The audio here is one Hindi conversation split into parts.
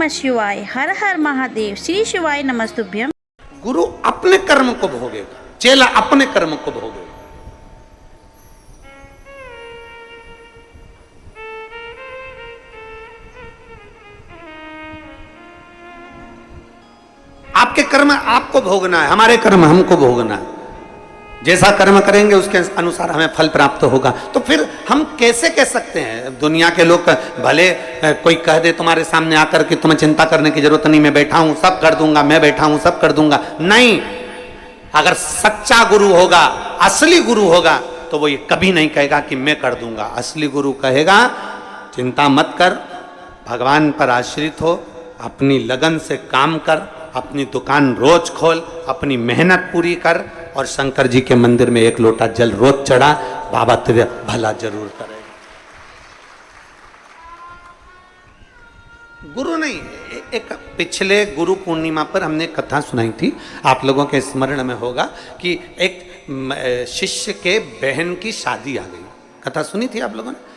नमः शिवाय, हर हर महादेव, श्री शिवाय नमस्तुभ्यम। गुरु अपने कर्म को भोगेगा, चेला अपने कर्म को भोगेगा। आपके कर्म आपको भोगना है, हमारे कर्म हमको भोगना है। जैसा कर्म करेंगे उसके अनुसार हमें फल प्राप्त होगा। तो फिर हम कैसे कह सकते हैं? दुनिया के लोग भले कोई कह दे तुम्हारे सामने आकर कि तुम्हें चिंता करने की जरूरत नहीं, मैं बैठा हूं सब कर दूंगा, मैं बैठा हूं सब कर दूंगा, नहीं। अगर सच्चा गुरु होगा, असली गुरु होगा, तो वो ये कभी नहीं कहेगा कि मैं कर दूंगा। असली गुरु कहेगा चिंता मत कर, भगवान पर आश्रित हो, अपनी लगन से काम कर, अपनी दुकान रोज खोल, अपनी मेहनत पूरी कर, और शंकर जी के मंदिर में एक लोटा जल रोज चढ़ा, बाबा तुझे भला जरूर करेगा। गुरु नहीं। एक पिछले गुरु पूर्णिमा पर हमने कथा सुनाई थी, आप लोगों के स्मरण में होगा कि एक शिष्य के बहन की शादी आ गई। कथा सुनी थी आप लोगों ने?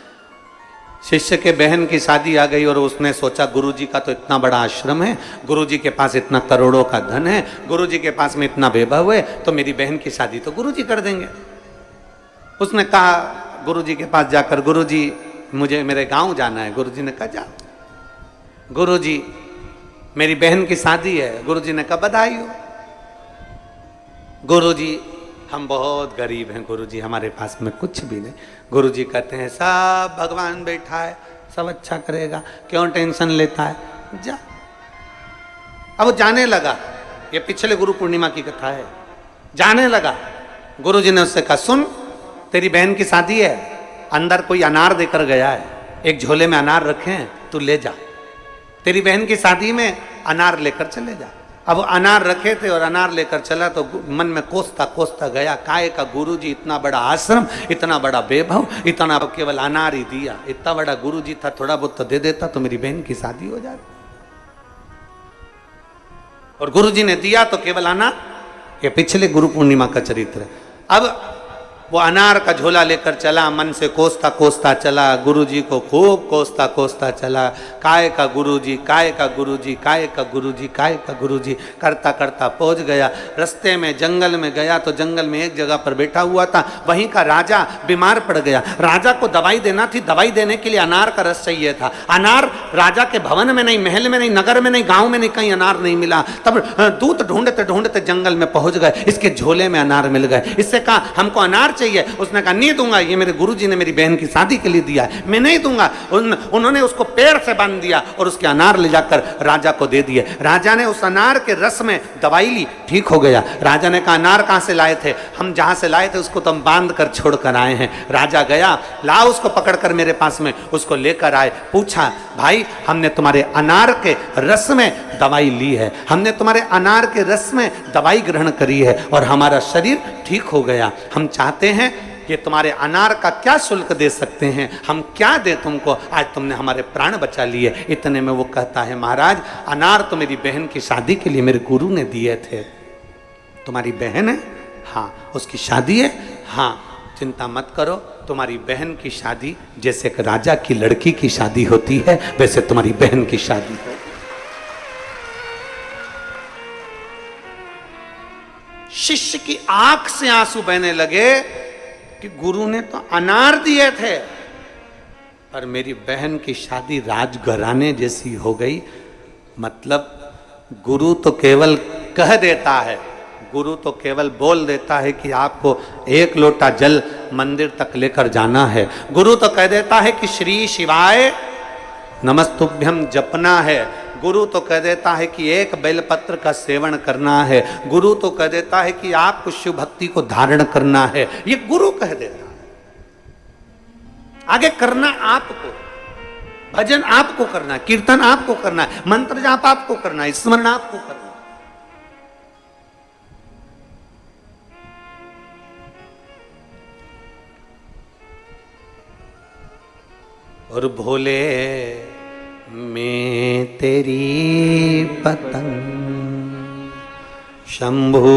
शिष्य के बहन की शादी आ गई और उसने सोचा गुरुजी का तो इतना बड़ा आश्रम है, गुरुजी के पास इतना करोड़ों का धन है, गुरुजी के पास में इतना वैभव है, तो मेरी बहन की शादी तो गुरुजी कर देंगे। उसने कहा गुरुजी के पास जाकर, गुरुजी मुझे मेरे गांव जाना है। गुरुजी ने कहा जा। गुरुजी मेरी बहन की शादी है। गुरुजी ने कहा बधाई हो। गुरुजी हम बहुत गरीब हैं गुरुजी, हमारे पास में कुछ भी नहीं। गुरुजी कहते हैं सब भगवान बैठा है, सब अच्छा करेगा, क्यों टेंशन लेता है, जा। अब वो जाने लगा, ये पिछले गुरु पूर्णिमा की कथा है। जाने लगा, गुरुजी ने उससे कहा सुन, तेरी बहन की शादी है, अंदर कोई अनार देकर गया है, एक झोले में अनार रखे हैं, तू ले जा। तेरी बहन की शादी में अनार लेकर चले जा। अब अनार रखे थे और अनार लेकर चला तो मन में कोसता कोसता गया, काय का गुरुजी, इतना बड़ा आश्रम, इतना बड़ा वैभव, इतना केवल अनार ही दिया। इतना बड़ा गुरुजी था, थोड़ा बहुत तो दे देता तो मेरी बहन की शादी हो जाती। और गुरुजी ने दिया तो केवल अनार। ये पिछले गुरु पूर्णिमा का चरित्र। अब वो अनार का झोला लेकर चला, मन से कोसता कोसता चला, गुरुजी को खूब कोसता कोसता चला। काय का गुरुजी, काय का गुरुजी, काय का गुरुजी, काय का गुरुजी करता करता पहुंच गया। रास्ते में जंगल में गया तो जंगल में एक जगह पर बैठा हुआ था, वहीं का राजा बीमार पड़ गया। राजा को दवाई देना थी, दवाई देने के लिए अनार का रस चाहिए था। अनार राजा के भवन में नहीं, महल में नहीं, नगर में नहीं, गाँव में नहीं, कहीं अनार नहीं मिला। तब दूत ढूंढते ढूंढते जंगल में पहुंच गए, इसके झोले में अनार मिल गए। इससे कहा हमको अनार चाहिए। उसने कहा नहीं दूंगा, ये मेरे गुरुजी ने मेरी बहन की शादी के लिए दिया है, मैं नहीं दूंगा। उन्होंने उसको पेड़ से बांध दिया और उसके अनार ले जाकर राजा को दे दिए। राजा ने उस अनार के रस में दवाई ली, ठीक हो गया। राजा ने कहा अनार कहां से लाए थे? हम जहां से लाए थे उसको तो हम बांध कर छोड़ कर आए हैं। राजा गया, ला उसको पकड़कर मेरे पास में, उसको लेकर आए। पूछा भाई हमने तुम्हारे अनार के रस में दवाई ली है, हमने तुम्हारे अनार के रस में दवाई ग्रहण करी है और हमारा शरीर ठीक हो गया। हम चाहते हैं कि तुम्हारे अनार का क्या शुल्क दे सकते हैं, हम क्या दें तुमको, आज तुमने हमारे प्राण बचा लिए। इतने में वो कहता है महाराज अनार तो मेरी बहन की शादी के लिए मेरे गुरु ने दिए थे। तुम्हारी बहन है? हाँ। उसकी शादी है? हाँ। चिंता मत करो, तुम्हारी बहन की शादी जैसे एक राजा की लड़की की शादी होती है वैसे तुम्हारी बहन की शादी हो। शिष्य की आंख से आंसू बहने लगे कि गुरु ने तो अनार दिए थे पर मेरी बहन की शादी राजघराने जैसी हो गई। मतलब गुरु तो केवल कह देता है, गुरु तो केवल बोल देता है कि आपको एक लोटा जल मंदिर तक लेकर जाना है। गुरु तो कह देता है कि श्री शिवाय नमस्तुभ्यम जपना है। गुरु तो कह देता है कि एक बेलपत्र का सेवन करना है। गुरु तो कह देता है कि आपको शिव भक्ति को धारण करना है। ये गुरु कह देता है। आगे करना आपको, भजन आपको करना है, कीर्तन आपको करना है, मंत्र जाप आपको करना है, स्मरण आपको करना है। और भोले मैं तेरी पतंग, शंभू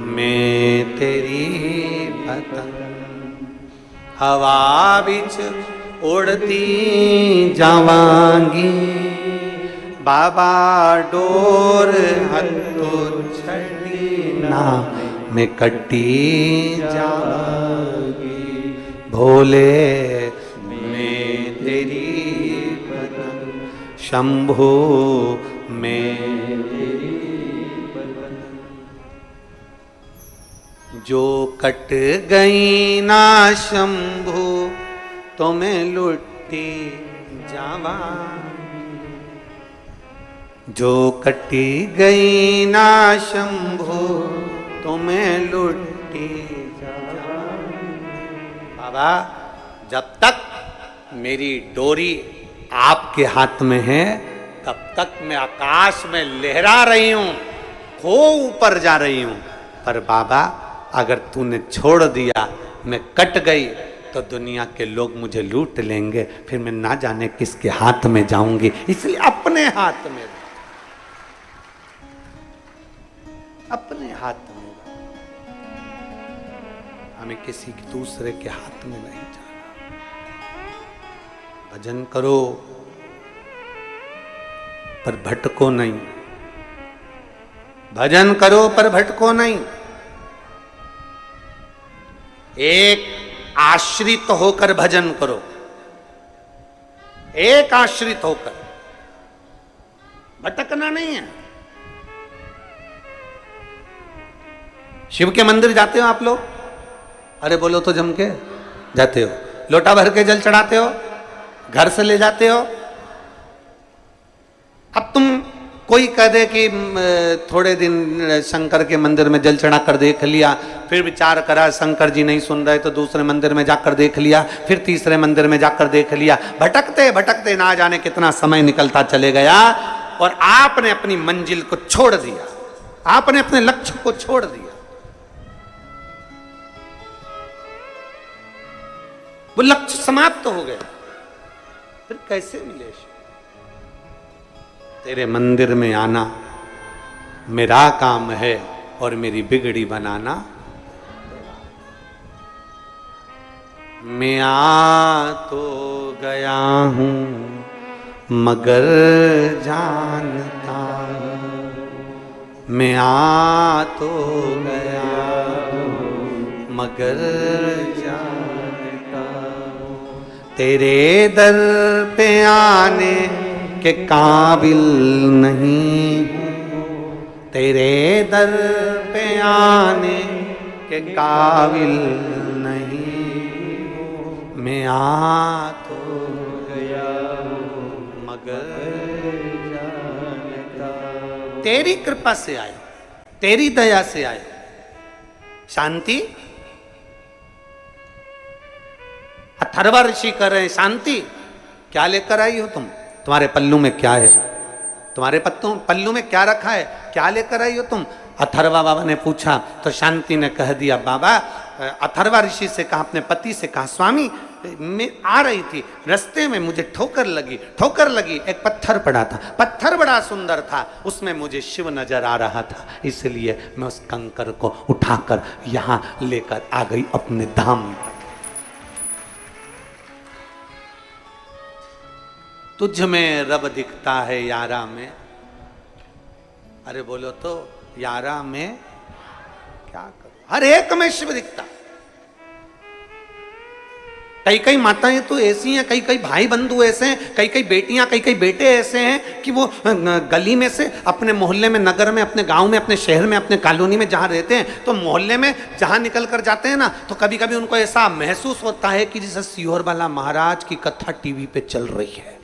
मैं तेरी पतंग, हवा बिच उड़ती जावांगी, बाबा डोर हत्तो छड़ी ना में कटी जागी, भोले में तेरी बदन, शंभो में तेरी बदन। जो कट गई ना शंभो तो मैं लुटी जावा, जो कटी गई ना शंभो तो मैं लुटी जावा। बाबा जब तक मेरी डोरी आपके हाथ में है तब तक मैं आकाश में लहरा रही हूं, खो ऊपर जा रही हूं। पर बाबा अगर तूने छोड़ दिया, मैं कट गई, तो दुनिया के लोग मुझे लूट लेंगे, फिर मैं ना जाने किसके हाथ में जाऊंगी। इसलिए अपने हाथ में, अपने हाथ में, हमें किसी दूसरे के हाथ में नहीं जाना। भजन करो पर भटको नहीं, भजन करो पर भटको नहीं। एक आश्रित होकर भजन करो, एक आश्रित होकर, भटकना नहीं है। शिव के मंदिर जाते हो आप लोग? अरे बोलो तो जम के जाते हो, लोटा भर के जल चढ़ाते हो, घर से ले जाते हो। अब तुम कोई कह दे कि थोड़े दिन शंकर के मंदिर में जल चढ़ा कर देख लिया, फिर विचार करा शंकर जी नहीं सुन रहे तो दूसरे मंदिर में जाकर देख लिया, फिर तीसरे मंदिर में जाकर देख लिया। भटकते भटकते ना जाने कितना समय निकलता चले गया और आपने अपनी मंजिल को छोड़ दिया, आपने अपने लक्ष्य को छोड़ दिया। वो लक्ष्य समाप्त हो गया, फिर कैसे मिले? तेरे मंदिर में आना मेरा काम है और मेरी बिगड़ी बनाना। मैं आ तो गया हूं मगर जानता हूं, मैं आ तो गया हूं मगर जानता हूं, तेरे दर पे आने के काबिल नहीं हूँ, तेरे दर पे आने के काबिल नहीं हूँ, मैं आ तो गया हूँ मगर जानता हूँ। तेरी कृपा से आए, तेरी दया से आए। शांति, अथर्वा ऋषि कर रहे हैं, शांति क्या लेकर आई हो तुम? तुम्हारे पल्लू में क्या है? तुम्हारे पल्लू में क्या रखा है? क्या लेकर आई हो तुम? अथर्वा बाबा ने पूछा तो शांति ने कह दिया, बाबा, अथर्वा ऋषि से कहा, अपने पति से कहा, स्वामी मैं आ रही थी, रास्ते में मुझे ठोकर लगी, एक पत्थर पड़ा था, पत्थर बड़ा सुंदर था, उसमें मुझे शिव नजर आ रहा था, इसलिए मैं उस कंकर को उठाकर यहाँ लेकर आ गई अपने धाम पर। तुझ में रब दिखता है यारा में। अरे बोलो तो यारा में क्या करूं? हर एक में शिव दिखता। कई कई माताएं तो ऐसी हैं, कई कई भाई बंधु ऐसे हैं, कई कई बेटियां, कई कई बेटे ऐसे हैं कि वो गली में से अपने मोहल्ले में, नगर में, अपने गांव में, अपने शहर में, अपने कॉलोनी में जहां रहते हैं, तो मोहल्ले में जहां निकल कर जाते हैं ना, तो कभी कभी उनको ऐसा महसूस होता है कि जैसे सिहोर वाला महाराज की कथा टीवी पे चल रही है।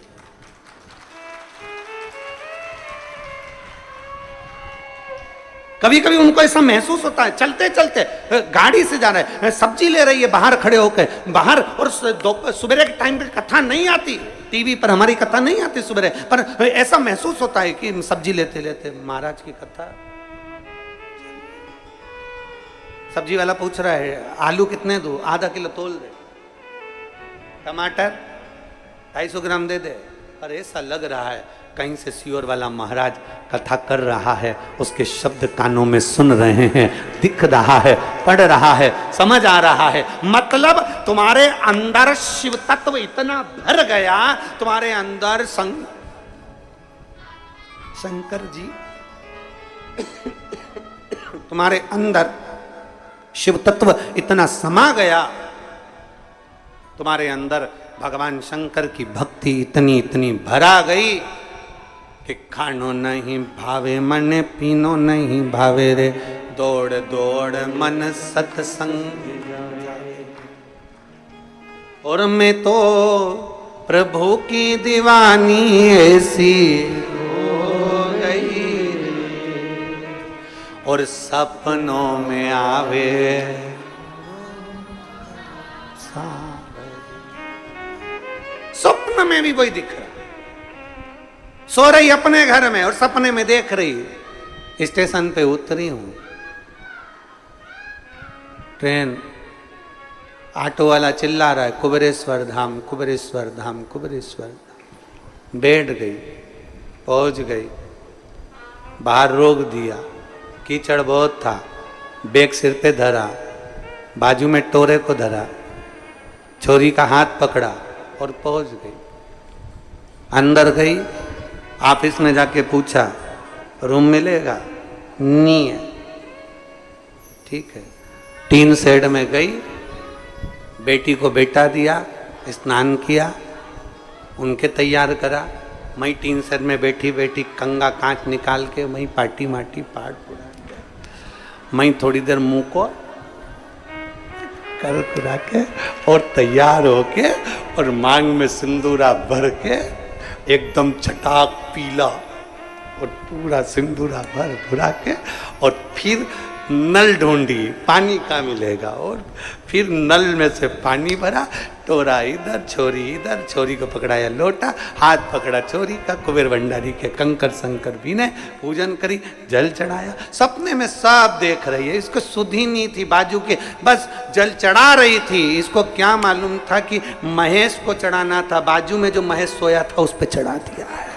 कभी कभी उनको ऐसा महसूस होता है, चलते चलते गाड़ी से जा रहे हैं, सब्जी ले रही है बाहर खड़े होकर, बाहर, और सुबह के टाइम पे कथा नहीं आती टीवी पर, हमारी कथा नहीं आती सुबह, पर ऐसा महसूस होता है कि सब्जी लेते लेते महाराज की कथा। सब्जी वाला पूछ रहा है आलू कितने दूं? आधा किलो तोल दे। टमाटर 250 ग्राम दे दे। पर ऐसा लग रहा है कहीं से सियोर वाला महाराज कथा कर रहा है, उसके शब्द कानों में सुन रहे हैं, दिख रहा है, पढ़ रहा है, समझ आ रहा है। मतलब तुम्हारे अंदर शिव तत्व इतना भर गया, तुम्हारे अंदर शंकर जी तुम्हारे अंदर शिव तत्व इतना समा गया, तुम्हारे अंदर भगवान शंकर की भक्ति इतनी इतनी भरा गई कि खानो नहीं भावे मन, पीनो नहीं भावे रे, दौड़ दौड़ मन सत्संग जावे। और मैं तो प्रभु की दीवानी ऐसी हो गई, और सपनों में आवे स्वप्न में भी वही दिख रहा, सो रही अपने घर में और सपने में देख रही। स्टेशन पे उतरी हूं, ट्रेन, ऑटो वाला चिल्ला रहा है कुबेरेश्वर धाम, कुबेरेश्वर धाम, कुबेरेश्वर धाम। बैठ गई, पहुंच गई, बाहर रोक दिया, कीचड़ बहुत था, बैग सिर पे धरा, बाजू में टोरे को धरा, छोरी का हाथ पकड़ा और पहुंच गई। अंदर गई, ऑफिस में जाके पूछा रूम मिलेगा? नहीं है। ठीक है, टीन शेड में गई, बेटी को बेटा दिया, स्नान किया, उनके तैयार करा। मैं टीन शेड में बैठी बैठी कंगा कांच निकाल के वहीं पाटी माटी पाट पुरा दिया। मैं थोड़ी देर मुंह को कर पुरा के और तैयार होके और मांग में सिंदूरा भर के एकदम चटाक पीला और पूरा सिंदूरा भर भुरा के, और फिर नल ढूंढी पानी का मिलेगा, और फिर नल में से पानी भरा, टोरा इधर छोरी इधर, छोरी को पकड़ाया लोटा, हाथ पकड़ा छोरी का, कुबेर भंडारी के कंकर शंकर भी ने पूजन करी, जल चढ़ाया। सपने में सब देख रही है, इसको सुधी नहीं थी बाजू के, बस जल चढ़ा रही थी। इसको क्या मालूम था कि महेश को चढ़ाना था, बाजू में जो महेश सोया था उस पर चढ़ा दिया है।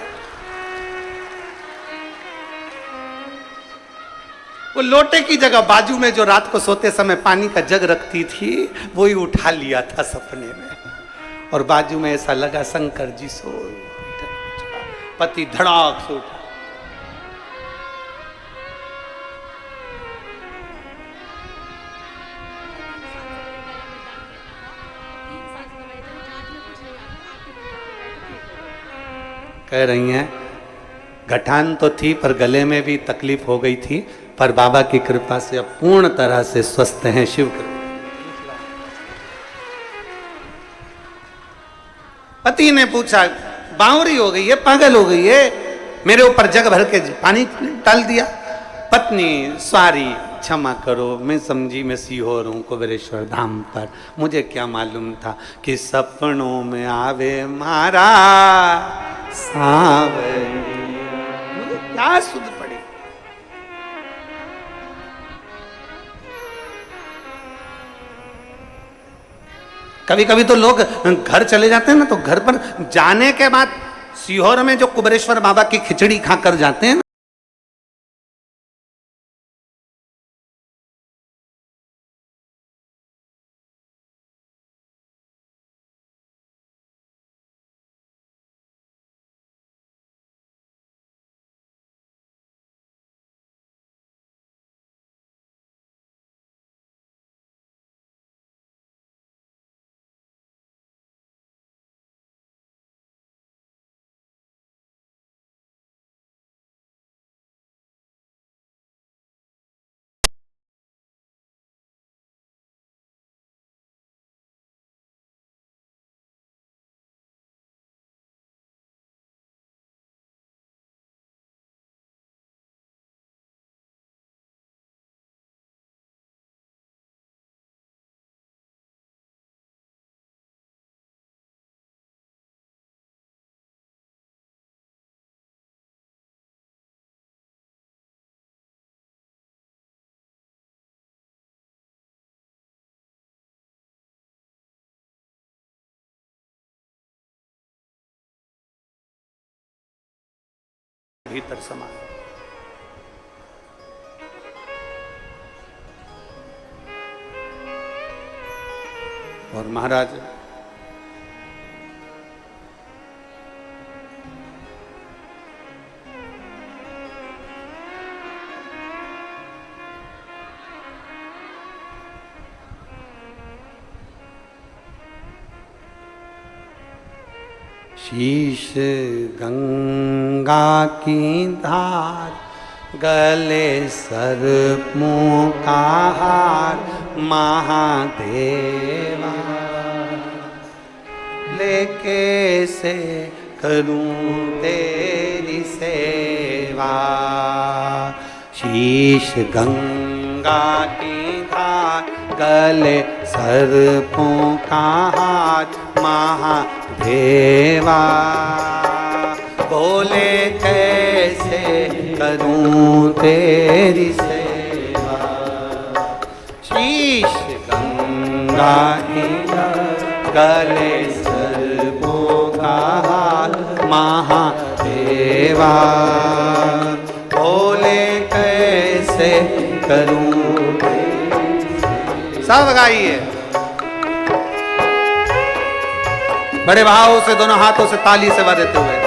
वो लोटे की जगह बाजू में जो रात को सोते समय पानी का जग रखती थी, वो ही उठा लिया था सपने में, और बाजू में ऐसा लगा शंकर जी सोए, पति धड़ाक से उठा। कह रही हैं गठान तो थी पर गले में भी तकलीफ हो गई थी, पर बाबा की कृपा से अब पूर्ण तरह से स्वस्थ हैं। शिव कृपा। पति ने पूछा बावरी हो गई है, पागल हो गई है, मेरे ऊपर जग भर के पानी डाल दिया। पत्नी सॉरी क्षमा करो, मैं समझी मैं सीहोर हूं कुबेरेश्वर धाम पर, मुझे क्या मालूम था कि सपनों में आवे मारा सावरी, मुझे क्या सुध पड़ी। कभी कभी तो लोग घर चले जाते हैं ना, तो घर पर जाने के बाद सीहोर में जो कुबेरेश्वर बाबा की खिचड़ी खाकर जाते हैं ना, भीतर समा। और महाराज शीश गंगा की धार, गले सर्पों का हार, महादेवा लेके से करूं तेरी सेवा। शीश गंगा की धार, गले सर्पों का हाथ, महादेवा बोले कैसे करूं तेरी सेवा। शीश गंगा की धार, गले सर्पों का हाथ, महादेवा बोले कैसे करूं। सब गाइए बड़े भाव से, दोनों हाथों से ताली से बजाते हुए।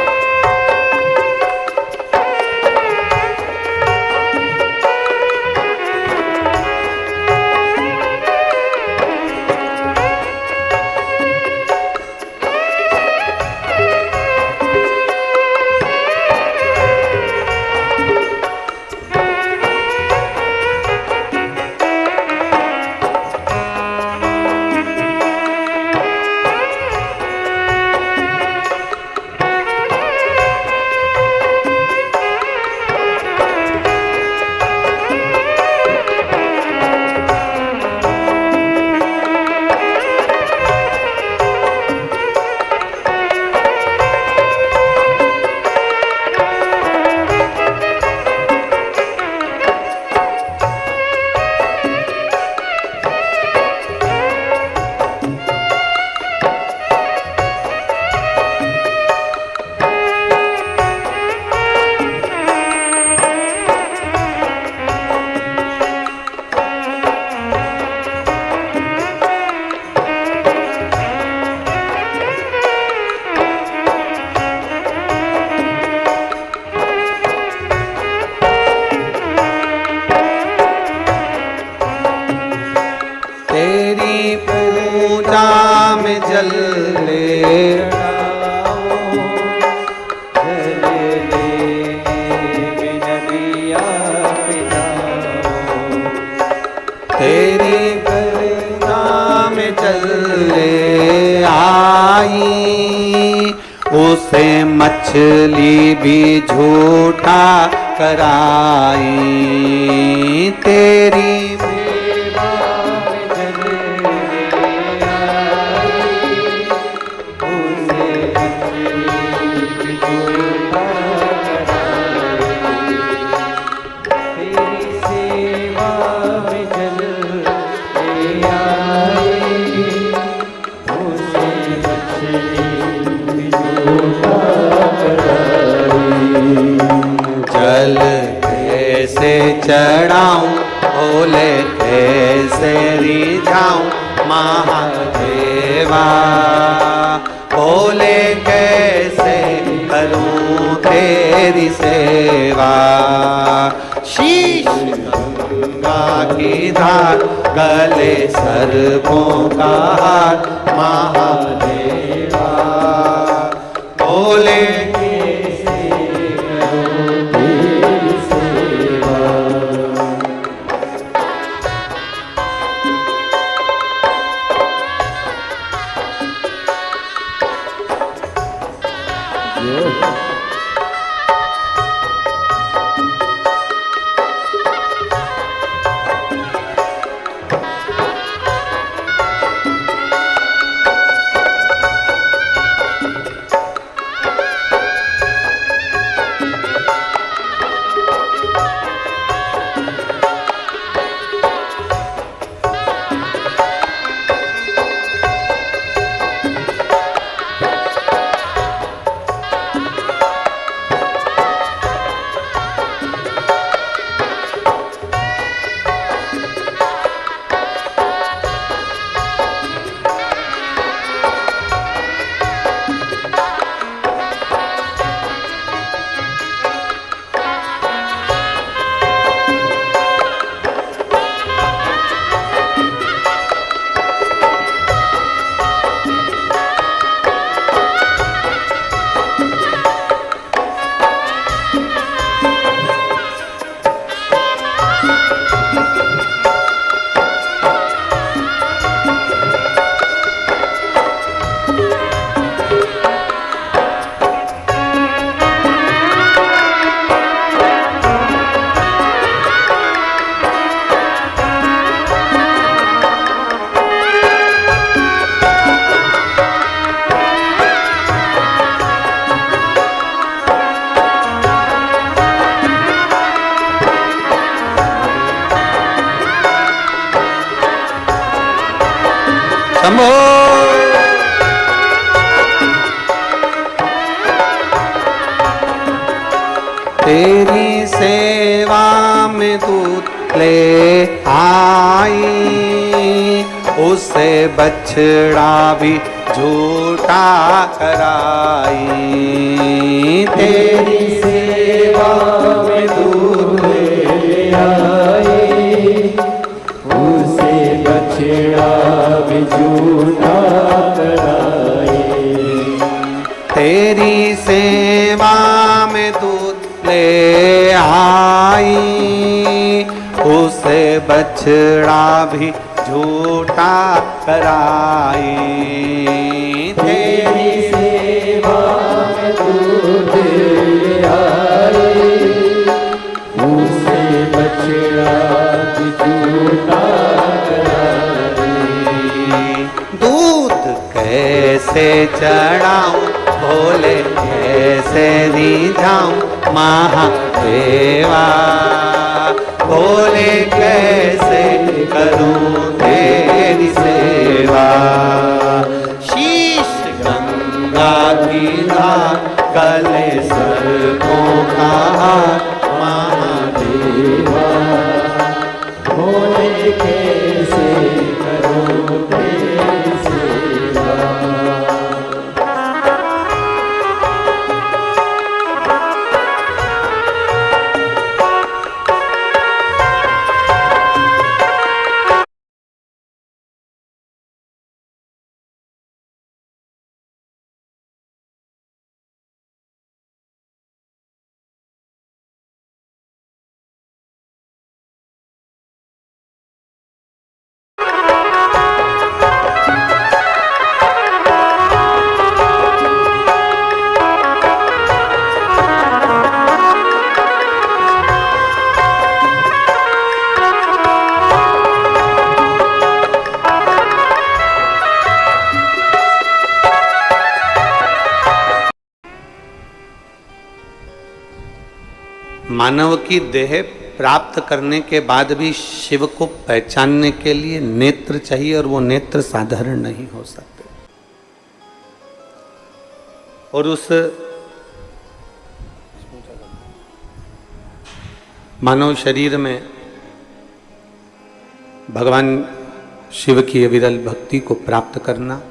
तेरी करुणा में चले आई, उसे मछली भी झूठा कराई। तेरी सेवा में चले आई, उसे मछली भी झूठा कराई। तेरी सेवा में चले आई, उसे मछली भी झूठा कराई। जल कैसे चढ़ाऊं, भोले कैसे रिझाऊं, महादेवा भोले कैसे करूं तेरी सेवा। शीश गंगा की धार, गले सर्पों का हार, महादेवा भोले तेरी सेवा में दूध ले आई, उसे बछड़ा भी झूठा कराई। तेरी सेवा में दूध ले आई, उसे बछड़ा भी झूठा कराए। तेरी सेवा में दूध ले आई, उसे बछड़ा भी झूठा कराई। तेरी सेवा में दूध ले आई, उसे बछड़ा भी झूठा कराए। दूध कैसे चढ़ाऊं भोले कैसे रिझाऊं महादेवा, भोले कैसे करूं तेरी सेवा। शीश गंगा की धार गले सर्पों का हार महादेवा, भोले कैसे करूं तेरी सेवा। मानव की देह प्राप्त करने के बाद भी शिव को पहचानने के लिए नेत्र चाहिए, और वो नेत्र साधारण नहीं हो सकते। और उस मानव शरीर में भगवान शिव की अविरल भक्ति को प्राप्त करना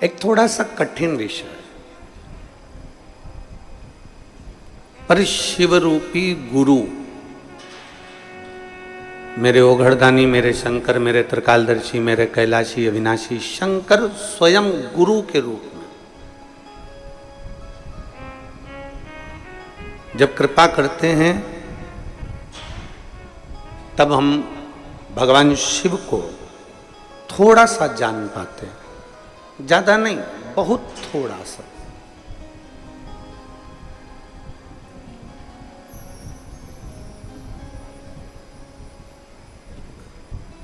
एक थोड़ा सा कठिन विषय है, पर शिव रूपी गुरु मेरे ओघड़दानी, मेरे शंकर, मेरे त्रिकालदर्शी, मेरे कैलाशी अविनाशी शंकर स्वयं गुरु के रूप में जब कृपा करते हैं, तब हम भगवान शिव को थोड़ा सा जान पाते हैं। ज्यादा नहीं, बहुत थोड़ा सा।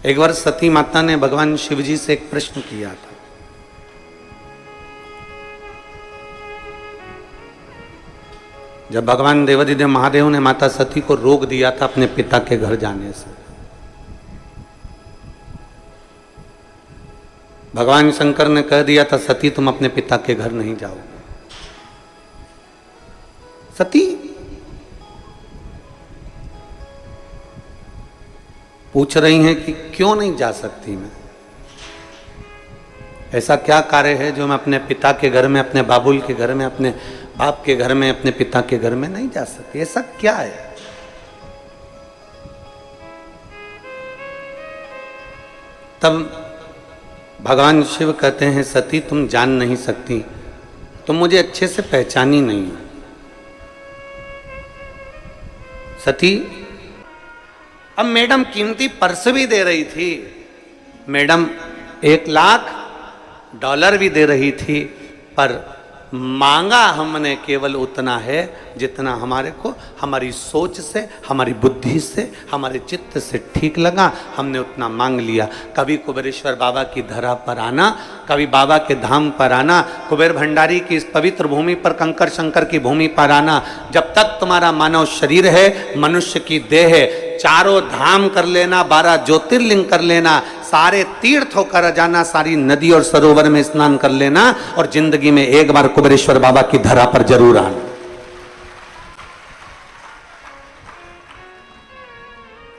एक बार सती माता ने भगवान शिव जी से एक प्रश्न किया था। जब भगवान देवाधिदेव महादेव ने माता सती को रोक दिया था अपने पिता के घर जाने से, भगवान शंकर ने कह दिया था सती तुम अपने पिता के घर नहीं जाओगे। सती पूछ रही हैं कि क्यों नहीं जा सकती मैं, ऐसा क्या कार्य है जो मैं अपने पिता के घर में, अपने बाबुल के घर में, अपने बाप के घर में, अपने पिता के घर में नहीं जा सकती, ऐसा क्या है। तब भगवान शिव कहते हैं सती तुम जान नहीं सकती, तुम मुझे अच्छे से पहचानी नहीं। सती अब मैडम कीमती पर्स भी दे रही थी, मैडम $1,00,000 भी दे रही थी, पर मांगा हमने केवल उतना है जितना हमारे को हमारी सोच से, हमारी बुद्धि से, हमारे चित्त से ठीक लगा, हमने उतना मांग लिया। कभी कुबेरेश्वर बाबा की धरा पर आना, कभी बाबा के धाम पर आना, कुबेर भंडारी की इस पवित्र भूमि पर, कंकर शंकर की भूमि पर आना। जब तक तुम्हारा मानव शरीर है, मनुष्य की देह है, चारों धाम कर लेना, 12 ज्योतिर्लिंग कर लेना, सारे तीर्थ होकर जाना, सारी नदी और सरोवर में स्नान कर लेना, और जिंदगी में एक बार कुबेरेश्वर बाबा की धरा पर जरूर आना।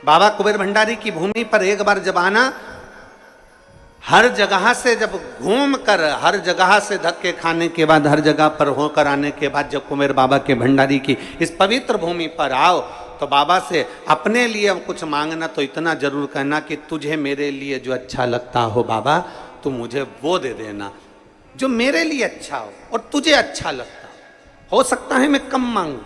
बाबा कुबेर भंडारी की भूमि पर एक बार जब आना, हर जगह से जब घूम कर, हर जगह से धक्के खाने के बाद, हर जगह पर होकर आने के बाद जब कुबेर बाबा के भंडारी की इस पवित्र भूमि पर आओ, तो बाबा से अपने लिए कुछ मांगना तो इतना जरूर कहना कि तुझे मेरे लिए जो अच्छा लगता हो बाबा, तू मुझे वो दे देना जो मेरे लिए अच्छा हो और तुझे अच्छा लगता हो सकता है मैं कम मांगू,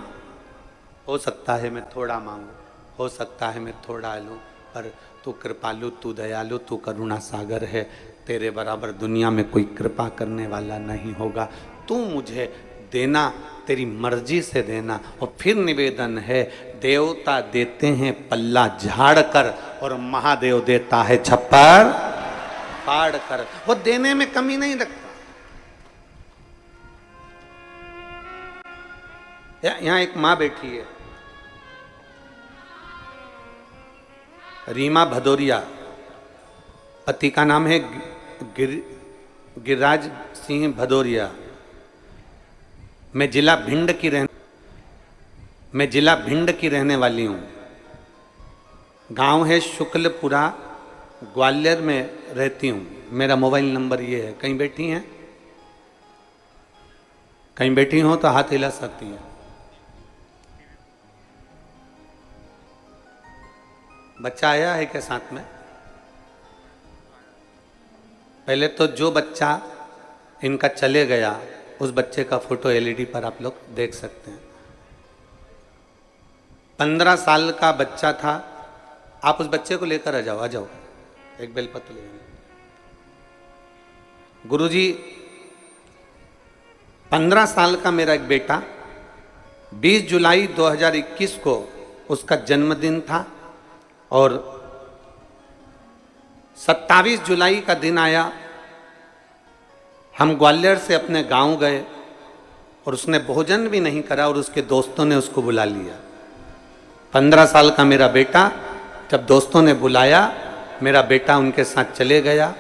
हो सकता है मैं थोड़ा मांगू, हो सकता है मैं थोड़ा लूँ, पर तू कृपालु, तू दयालु, तू करुणा सागर है। तेरे बराबर दुनिया में कोई कृपा करने वाला नहीं होगा। तू मुझे देना, तेरी मर्जी से देना। और फिर निवेदन है, देवता देते हैं पल्ला झाड़ कर और महादेव देता है छप्पर फाड़ कर। वो देने में कमी नहीं रखता। यहां एक मां बैठी है, रीमा भदौरिया, पति का नाम है गिरिराज सिंह भदौरिया। मैं जिला भिंड की रहने वाली हूँ। गांव है शुक्लपुरा, ग्वालियर में रहती हूँ। मेरा मोबाइल नंबर ये है। कहीं बैठी हैं? कहीं बैठी हो तो हाथ हिला सकती हैं। बच्चा आया है क्या साथ में? पहले तो जो बच्चा इनका चले गया, उस बच्चे का फोटो एलईडी पर आप लोग देख सकते हैं। 15 साल का बच्चा था। आप उस बच्चे को लेकर आ जाओ, एक बेलपत्र ले आना। गुरुजी, 15 साल का मेरा एक बेटा, 20 जुलाई 2021 को उसका जन्मदिन था और 27 जुलाई का दिन आया। हम ग्वालियर से अपने गांव गए और उसने भोजन भी नहीं करा और उसके दोस्तों ने उसको बुला लिया। 15 साल का मेरा बेटा, जब दोस्तों ने बुलाया, मेरा बेटा उनके साथ चले गया।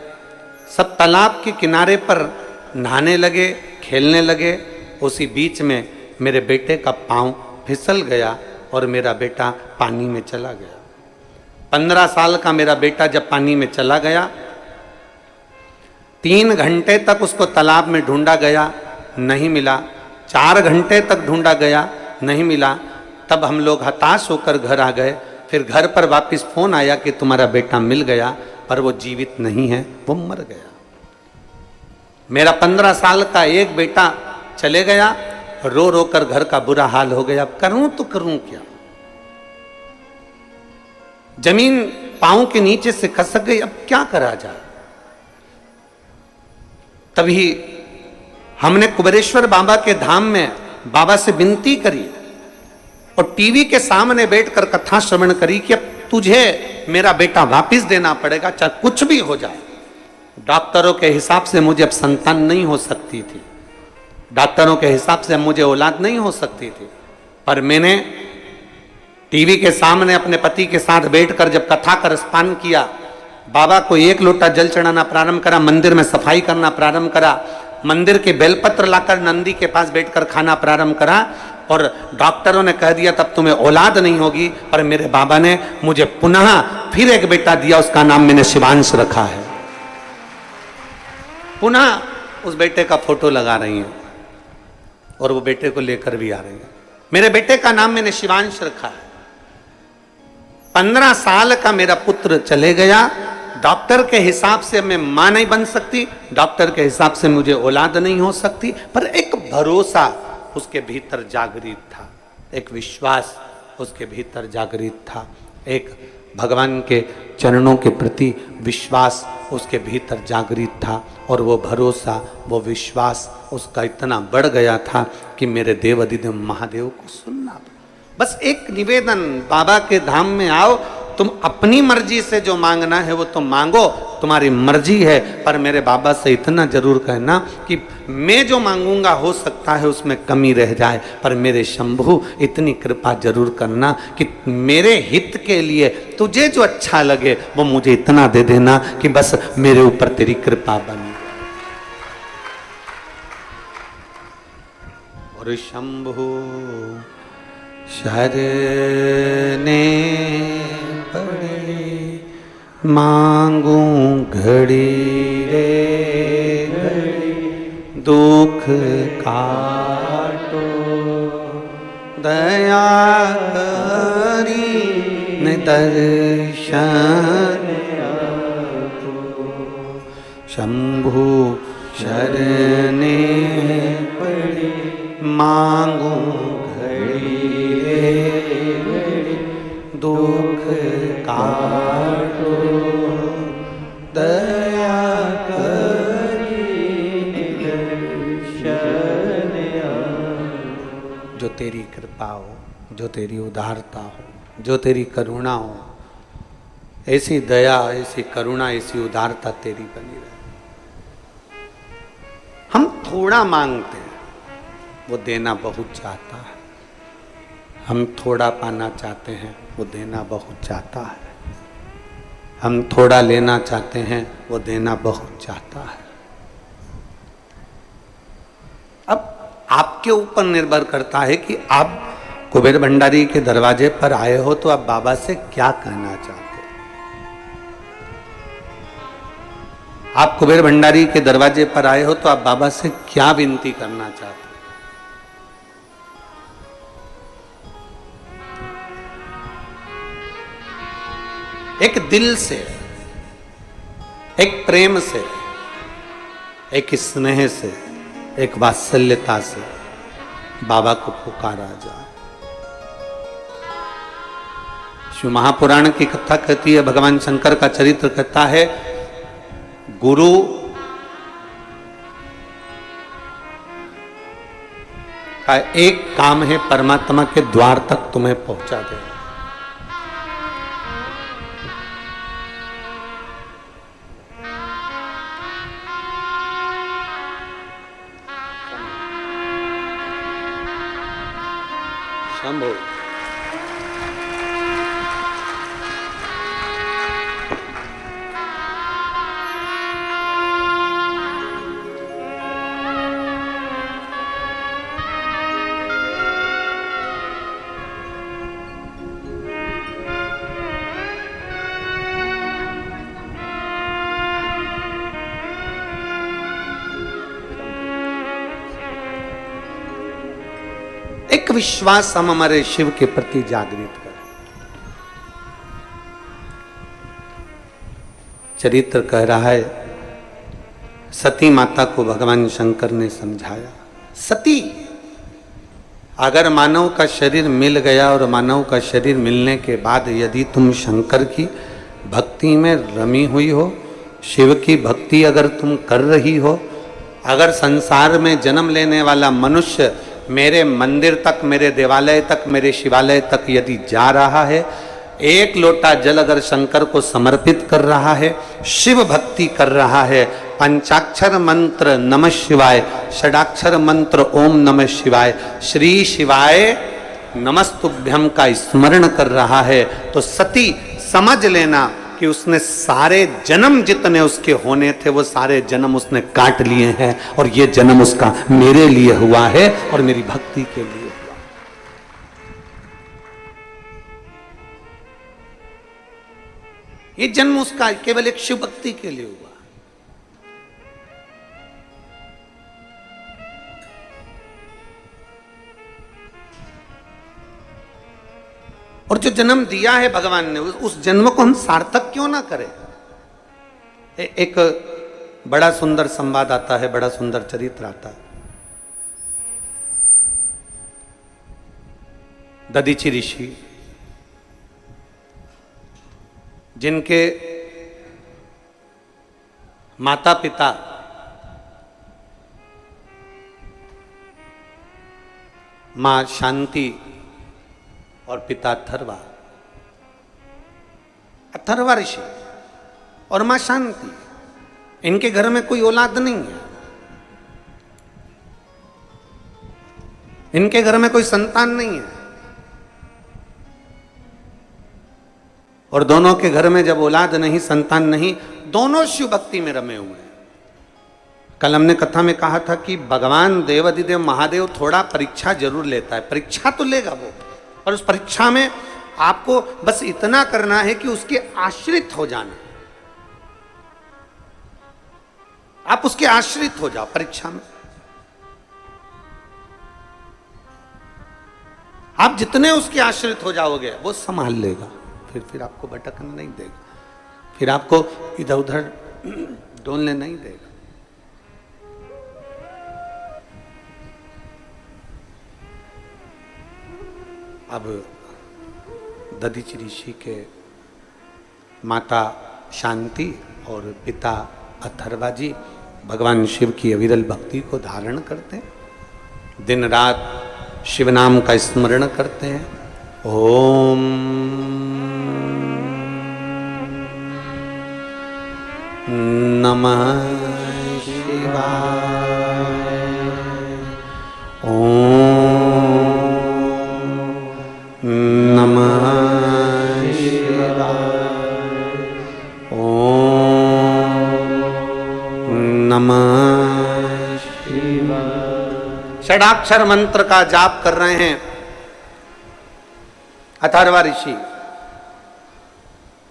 सब तालाब के किनारे पर नहाने लगे, खेलने लगे। उसी बीच में मेरे बेटे का पांव फिसल गया और मेरा बेटा पानी में चला गया। 15 साल का मेरा बेटा जब पानी में चला गया, 3 घंटे तक उसको तालाब में ढूंढा गया, नहीं मिला। 4 घंटे तक ढूंढा गया, नहीं मिला। तब हम लोग हताश होकर घर आ गए। फिर घर पर वापस फोन आया कि तुम्हारा बेटा मिल गया, पर वो जीवित नहीं है, वो मर गया। मेरा 15 साल का एक बेटा चले गया, रो रो कर घर का बुरा हाल हो गया। अब करूं तो करूं क्या? जमीन पांव के नीचे से खसक गई, अब क्या करा जाए? तभी हमने कुबेरेश्वर बाबा के धाम में बाबा से विनती करी और टीवी के सामने बैठकर कथा श्रवण करी कि अब तुझे मेरा बेटा वापिस देना पड़ेगा, चाहे कुछ भी हो जाए। डॉक्टरों के हिसाब से मुझे अब संतान नहीं हो सकती थी, डॉक्टरों के हिसाब से मुझे औलाद नहीं हो सकती थी, पर मैंने टीवी के सामने अपने पति के साथ बैठकर जब कथा का रसपान किया, बाबा को 1 लोटा जल चढ़ाना प्रारंभ करा, मंदिर में सफाई करना प्रारंभ करा, मंदिर के बेलपत्र लाकर नंदी के पास बैठकर खाना प्रारंभ करा। और डॉक्टरों ने कह दिया तब तुम्हें औलाद नहीं होगी, पर मेरे बाबा ने मुझे पुनः फिर एक बेटा दिया, उसका नाम मैंने शिवांश रखा है। पुनः उस बेटे का फोटो लगा रही हैं और वो बेटे को लेकर भी आ रही हैं। मेरे बेटे का नाम मैंने शिवांश रखा है। 15 साल का मेरा पुत्र चले गया। डॉक्टर के हिसाब से मैं मां नहीं बन सकती, डॉक्टर के हिसाब से मुझे औलाद नहीं हो सकती, पर एक भरोसा उसके भीतर जागृत था, एक विश्वास उसके भीतर जागृत था, एक भगवान के चरणों के प्रति विश्वास उसके भीतर जागृत था। और वो भरोसा, वो विश्वास उसका इतना बढ़ गया था कि मेरे देव अधिदेव महादेव को सुनना। बस एक निवेदन, बाबा के धाम में आओ, तुम अपनी मर्जी से जो मांगना है वो तुम मांगो, तुम्हारी मर्जी है, पर मेरे बाबा से इतना जरूर कहना कि मैं जो मांगूंगा हो सकता है उसमें कमी रह जाए, पर मेरे शंभु इतनी कृपा जरूर करना कि मेरे हित के लिए तुझे जो अच्छा लगे वो मुझे इतना दे देना कि बस मेरे ऊपर तेरी कृपा बनी। और शंभु शरणे पड़ मांगू घड़ी रे घड़ी दुख काटो, दया करी न दर्शन शंभु शरणे पड़ी, मांगू घड़ी रे घड़ी दुख काटो, दया करी दर्शन जो तेरी कृपा हो, जो तेरी उदारता हो, जो तेरी करुणा हो, ऐसी दया, ऐसी करुणा, ऐसी उदारता तेरी बनी रहे। हम थोड़ा मांगते हैं, वो देना बहुत चाहता है। हम थोड़ा पाना चाहते हैं, वो देना बहुत चाहता है। हम थोड़ा लेना चाहते हैं, वो देना बहुत चाहता है। अब आपके ऊपर निर्भर करता है कि आप कुबेर भंडारी के दरवाजे पर आए हो तो आप बाबा से क्या कहना चाहते हो। आप कुबेर भंडारी के दरवाजे पर आए हो तो आप बाबा से क्या विनती करना चाहते हो। एक दिल से, एक प्रेम से, एक स्नेह से, एक वात्सल्यता से बाबा को पुकारा जाए। शिव महापुराण की कथा कहती है, भगवान शंकर का चरित्र कहता है, गुरु का एक काम है परमात्मा के द्वार तक तुम्हें पहुंचा देना। शंभो एक विश्वास हम हमारे शिव के प्रति जागृत करें। चरित्र कह रहा है, सती माता को भगवान शंकर ने समझाया, सती अगर मानव का शरीर मिल गया और मानव का शरीर मिलने के बाद यदि तुम शंकर की भक्ति में रमी हुई हो, शिव की भक्ति अगर तुम कर रही हो, अगर संसार में जन्म लेने वाला मनुष्य मेरे मंदिर तक, मेरे देवालय तक, मेरे शिवालय तक यदि जा रहा है, एक लोटा जल अगर शंकर को समर्पित कर रहा है, शिव भक्ति कर रहा है, पंचाक्षर मंत्र नमः शिवाय, षडाक्षर मंत्र ओम नमः शिवाय, श्री शिवाय नमस्तुभ्यम का स्मरण कर रहा है, तो सती समझ लेना कि उसने सारे जन्म जितने उसके होने थे वो सारे जन्म उसने काट लिए हैं और ये जन्म उसका मेरे लिए हुआ है और मेरी भक्ति के लिए हुआ। ये जन्म उसका केवल एक शिव भक्ति के लिए हुआ। और जो जन्म दिया है भगवान ने, उस जन्म को हम सार्थक क्यों ना करें। एक बड़ा सुंदर संवाद आता है, बड़ा सुंदर चरित्र आता है। दधीचि ऋषि, जिनके माता पिता मां शांति और पिता अथर्वा, अथर्वा ऋषि और मां शांति, इनके घर में कोई औलाद नहीं है, इनके घर में कोई संतान नहीं है। और दोनों के घर में जब औलाद नहीं, संतान नहीं, दोनों शिव भक्ति में रमे हुए हैं। कल हमने कथा में कहा था कि भगवान देवाधिदेव महादेव थोड़ा परीक्षा जरूर लेता है, परीक्षा तो लेगा वो, और उस परीक्षा में आपको बस इतना करना है कि उसके आश्रित हो जाना। आप उसके आश्रित हो जाओ परीक्षा में। आप जितने उसके आश्रित हो जाओगे वो संभाल लेगा, फिर आपको भटकने नहीं देगा, फिर आपको इधर उधर डोलने नहीं देगा। अब दधीचि ऋषि के माता शांति और पिता अथर्वा जी भगवान शिव की अविरल भक्ति को धारण करते हैं, दिन रात शिव नाम का स्मरण करते हैं। ओम नमः शिवाय, ओम नमः शिवाय, ओम नमः शिवाय। षडाक्षर मंत्र का जाप कर रहे हैं अथर्वा ऋषि,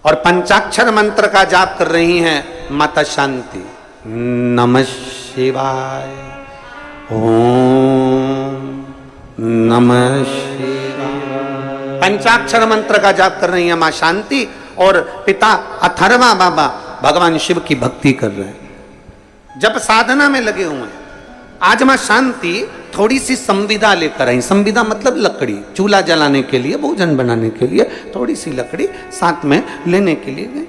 और पंचाक्षर मंत्र का जाप कर रही हैं माता शांति। नमः शिवाय, ओम नमः शिवाय। पंचाक्षर मंत्र का जाप कर रही है मां शांति, और पिता अथर्वा बाबा भगवान शिव की भक्ति कर रहे हैं, जब साधना में लगे हुए हैं। आज मां शांति थोड़ी सी संविदा लेकर आई। संविदा मतलब लकड़ी, चूल्हा जलाने के लिए, भोजन बनाने के लिए थोड़ी सी लकड़ी साथ में लेने के लिए गए।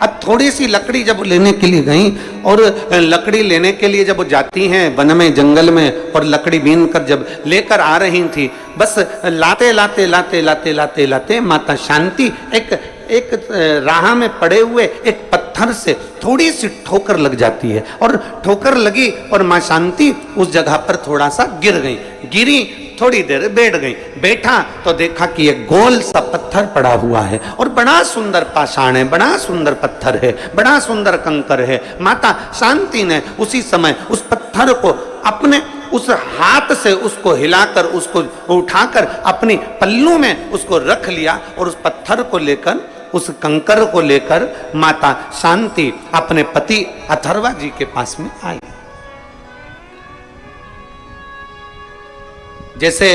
अब थोड़ी सी लकड़ी जब लेने के लिए गई, और लकड़ी लेने के लिए जब वो जाती हैं वन में जंगल में, और लकड़ी बीन कर जब लेकर आ रही थी, बस लाते लाते लाते लाते लाते लाते माता शांति एक राह में पड़े हुए एक पत्थर से थोड़ी सी ठोकर लग जाती है, और ठोकर लगी और मां शांति उस जगह पर थोड़ा सा गिर गई। गिरी, थोड़ी देर बैठ गई। बैठा तो देखा कि एक गोल सा पत्थर पड़ा हुआ है, और बड़ा सुंदर पाषाण है, बड़ा सुंदर पत्थर है, बड़ा सुंदर कंकर है। माता शांति ने उसी समय उस पत्थर को अपने उस हाथ से उसको हिलाकर, उसको उठाकर अपनी पल्लू में उसको रख लिया, और उस पत्थर को लेकर, उस कंकर को लेकर माता शांति अपने पति अथर्वा जी के पास में आई। जैसे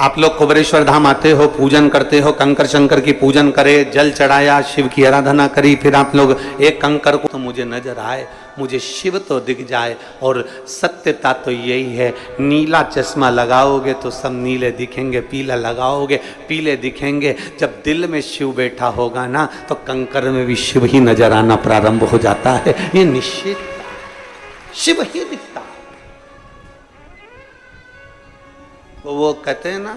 आप लोग कुबेरेश्वर धाम आते हो, पूजन करते हो, कंकर शंकर की पूजन करे, जल चढ़ाया, शिव की आराधना करी, फिर आप लोग एक कंकर को तो मुझे नजर आए, मुझे शिव तो दिख जाए। और सत्यता तो यही है, नीला चश्मा लगाओगे तो सब नीले दिखेंगे, पीला लगाओगे पीले दिखेंगे। जब दिल में शिव बैठा होगा ना, तो कंकर में भी शिव ही नजर आना प्रारंभ हो जाता है। ये निश्चित शिव ही दिखता। वो कहते हैं ना,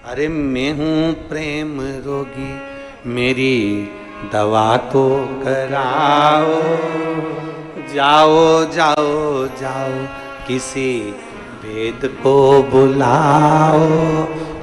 अरे मैं हूं प्रेम रोगी, मेरी दवा तो कराओ, जाओ जाओ जाओ किसी वेद को बुलाओ,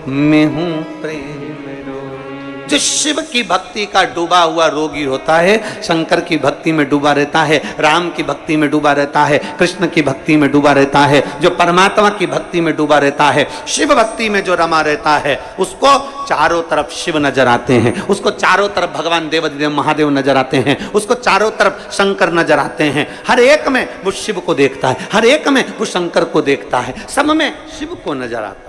मैं हूं प्रेम रोगी। जो शिव की भक्ति का डूबा हुआ रोगी होता है, शंकर की भक्ति में डूबा रहता है, राम की भक्ति में डूबा रहता है, कृष्ण की भक्ति में डूबा रहता है, जो परमात्मा की भक्ति में डूबा रहता है, शिव भक्ति में जो रमा रहता है, उसको चारों तरफ शिव नजर आते हैं, उसको चारों तरफ भगवान देवदेव महादेव नजर आते हैं, उसको चारों तरफ शंकर नजर आते हैं। हर एक में वो शिव को देखता है, हर एक में वो शंकर को देखता है, सब में शिव को नजर आता है।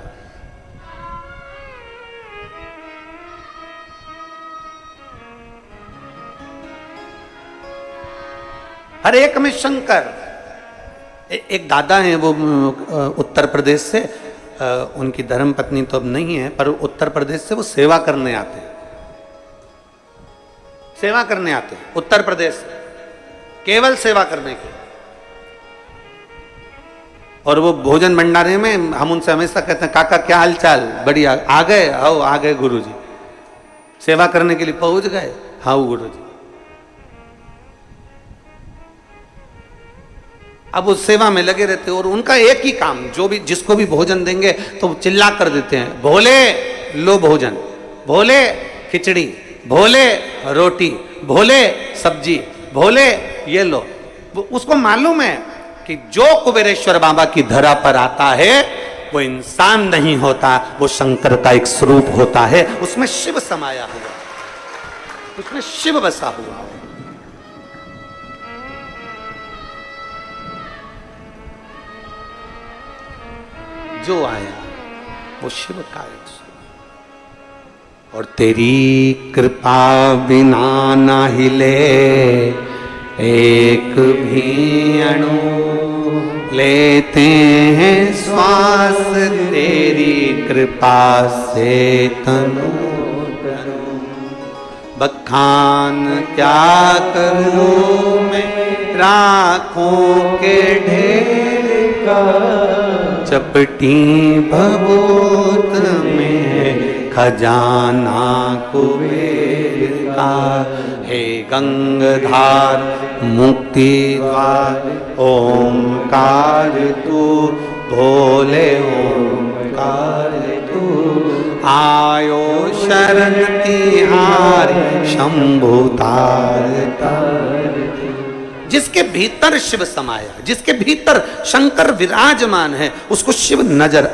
हर एक में शंकर। एक दादा हैं, वो उत्तर प्रदेश से, उनकी धर्म पत्नी तो अब नहीं है, पर उत्तर प्रदेश से वो सेवा करने आते हैं, सेवा करने आते हैं उत्तर प्रदेश से, केवल सेवा करने की। और वो भोजन भंडारे में हम उनसे हमेशा कहते हैं, काका क्या हाल चाल, बढ़िया, आ गए? आओ आ गए गुरुजी, सेवा करने के लिए पहुंच गए? हाँ गुरुजी। अब उस सेवा में लगे रहते हैं, और उनका एक ही काम, जो भी जिसको भी भोजन देंगे तो चिल्ला कर देते हैं, भोले लो भोजन, भोले खिचड़ी, भोले रोटी, भोले सब्जी, भोले ये लो। उसको मालूम है कि जो कुबेरेश्वर बाबा की धरा पर आता है वो इंसान नहीं होता, वो शंकर का एक स्वरूप होता है, उसमें शिव समाया हुआ, उसमें शिव बसा हुआ। जो आया वो शिव का एक स्वरूप। और तेरी कृपा बिना ना हिले एक भी अणु, लेते हैं श्वास तेरी कृपा से तनु तनु। बखान क्या करूं मैं राखों के ढेर का, चपटी भभूत में खजाना कुबेर का। हे गंगाधार मुक्ति द्वार ओंकार तू, भोले ओंकार तू। आयो शरण तिहारी शंभु तार तार। जिसके भीतर शिव समाया, जिसके भीतर शंकर विराजमान है, उसको शिव नजर